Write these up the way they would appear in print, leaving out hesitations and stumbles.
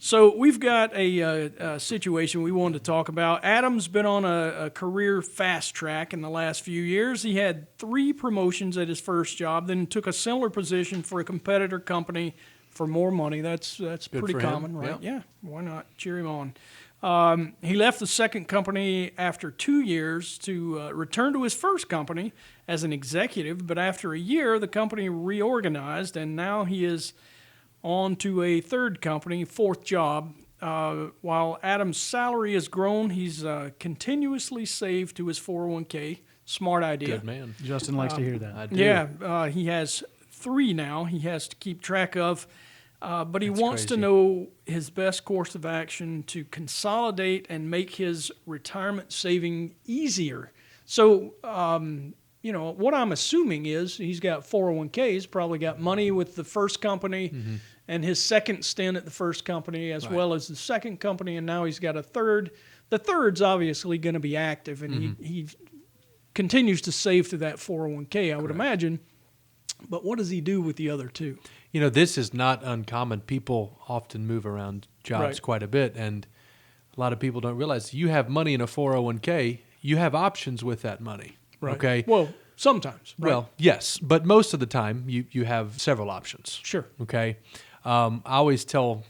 So we've got a situation we wanted to talk about. Adam's been on a career fast track in the last few years. He had 3 promotions at his first job, then took a similar position for a competitor company for more money. That's pretty common, right? Yeah, why not? Cheer him on. He left the second company after 2 years to return to his first company as an executive, but after a year, the company reorganized, and now he is on to a third company, fourth job. While Adam's salary has grown, he's continuously saved to his 401k. Smart idea. Good man. Justin likes to hear that. I do. Yeah, he has 3 now he has to keep track of. But he wants to crazy. know his best course of action to consolidate and make his retirement saving easier. So, what I'm assuming is he's got 401ks, probably got money with the first company and his second stint at the first company as well as the second company, and now he's got a third. The third's obviously going to be active, and he continues to save to that 401k, I would imagine. But what does he do with the other 2? This is not uncommon. People often move around jobs quite a bit, and a lot of people don't realize you have money in a 401k. You have options with that money. Right. Okay. Well, sometimes. Right? Well, yes, but most of the time you have several options. Sure. Okay. I always tell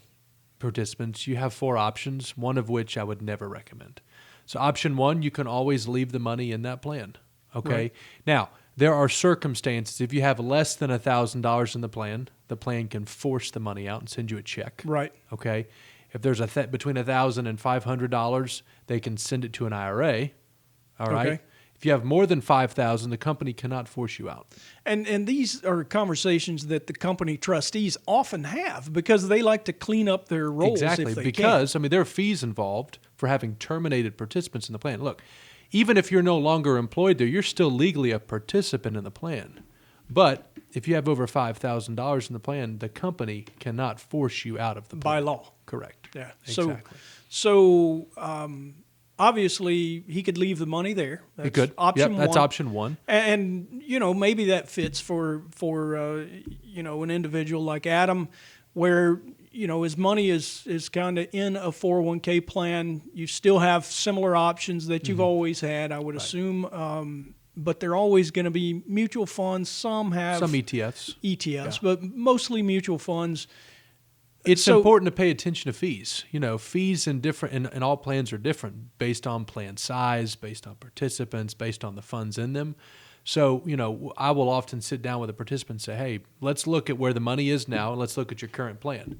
participants you have 4 options, one of which I would never recommend. So option 1, you can always leave the money in that plan. Okay. Right. Now, there are circumstances. If you have less than $1,000 in the plan can force the money out and send you a check. Right. Okay. If there's between $1,000 and $500, they can send it to an IRA. All right. Okay. If you have more than $5,000, the company cannot force you out. And these are conversations that the company trustees often have because they like to clean up their roles Exactly, if they because can. there are fees involved for having terminated participants in the plan. Look, even if you're no longer employed there, you're still legally a participant in the plan. But if you have over $5,000 in the plan, the company cannot force you out of the plan. By law. Correct. Yeah. Exactly. So obviously he could leave the money there. That's It could. Option Yep, that's one. option 1. And maybe that fits for an individual like Adam, where his money is kind of in a 401k plan. You still have similar options that you've always had, I would assume. But they're always going to be mutual funds. Some have Some ETFs. but mostly mutual funds. It's important to pay attention to fees. Fees in all plans are different based on plan size, based on participants, based on the funds in them. So, I will often sit down with a participant and say, hey, let's look at where the money is now, and let's look at your current plan.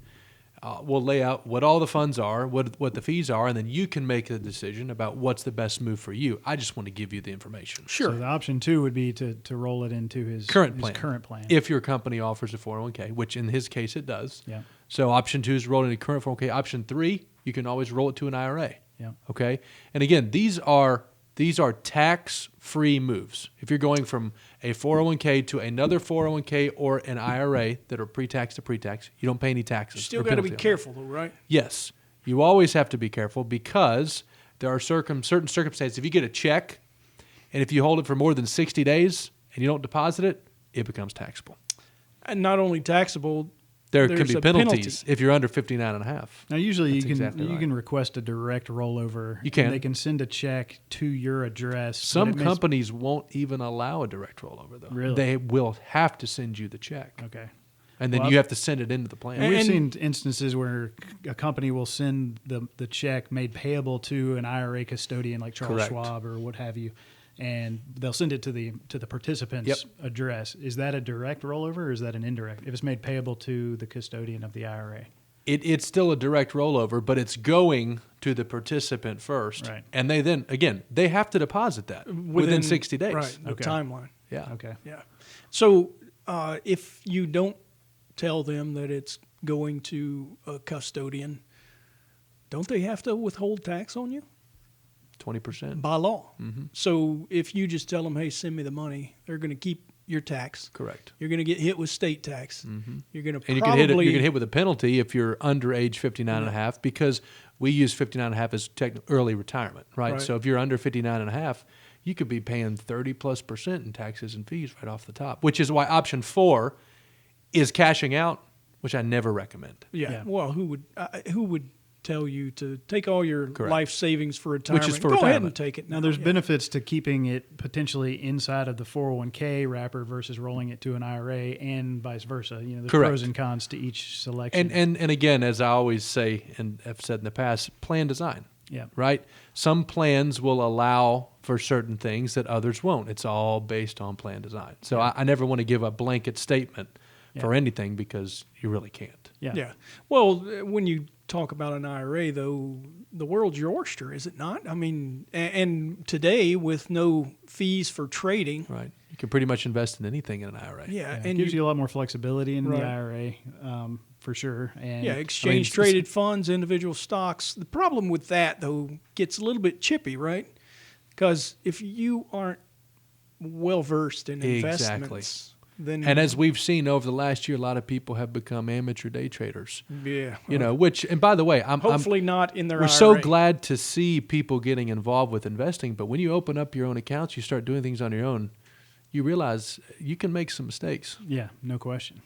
We'll lay out what all the funds are, what the fees are, and then you can make a decision about what's the best move for you. I just want to give you the information. Sure. So the option 2 would be to roll it into his Current plan. If your company offers a 401k, which in his case it does. Yeah. So option 2 is roll it into current 401k. Option 3, you can always roll it to an IRA. Yeah. Okay. And again, these are tax-free moves. If you're going from a 401k to another 401k or an IRA that are pre-tax to pre-tax, you don't pay any taxes. You still got to be careful, though, right? Yes. You always have to be careful because there are certain circumstances. If you get a check and if you hold it for more than 60 days and you don't deposit it, it becomes taxable. And not only taxable, There there's could be a penalties penalty. if you're under 59.5. Now, usually That's you exactly right. can request a direct rollover. You can. And they can send a check to your address. Some companies won't even allow a direct rollover, though. Really? They will have to send you the check. Okay. And then Well, you have to send it into the plan. And we've And- seen instances where a company will send the check made payable to an IRA custodian like Charles Correct. Schwab or what have you, and they'll send it to the participant's Yep. address. Is that a direct rollover or is that an indirect? If it's made payable to the custodian of the IRA. It's still a direct rollover, but it's going to the participant first. Right. And they then, again, they have to deposit that within 60 days. Right, the Okay. timeline. Yeah. Okay. Yeah. So if you don't tell them that it's going to a custodian, don't they have to withhold tax on you? 20%. By law. Mm-hmm. So if you just tell them, hey, send me the money, they're going to keep your tax. Correct. You're going to get hit with state tax. Mm-hmm. You're going to And probably... you can hit with a penalty if you're under age 59 and a half, because we use 59 and a half as early retirement, right? Right. So if you're under 59 and a half, you could be paying 30+% in taxes and fees right off the top, which is why option 4 is cashing out which I never recommend. Yeah. Well, who would tell you to take all your Correct. life savings for retirement? Which is for Go ahead retirement. and take it. Now, there's benefits to keeping it potentially inside of the 401k wrapper versus rolling it to an IRA, and vice versa. You know, there's Correct. pros and cons to each selection. And again, as I always say and have said in the past, plan design. Yeah. Right? Some plans will allow for certain things that others won't. It's all based on plan design. So I never want to give a blanket statement for anything because you really can't. Yeah. Well, when you talk about an IRA, though, the world's your oyster, is it not? I mean, and today with no fees for trading. Right. You can pretty much invest in anything in an IRA. Yeah. It And gives you a lot more flexibility in Right. the IRA, for sure. And exchange traded funds, individual stocks. The problem with that, though, gets a little bit chippy, right? Because if you aren't well versed in investments, then And as we've seen over the last year, a lot of people have become amateur day traders. yeah, You know, which, and by the way, hopefully not in their we're IRA. so glad to see people getting involved with investing. But when you open up your own accounts, you start doing things on your own, you realize you can make some mistakes. yeah, no question.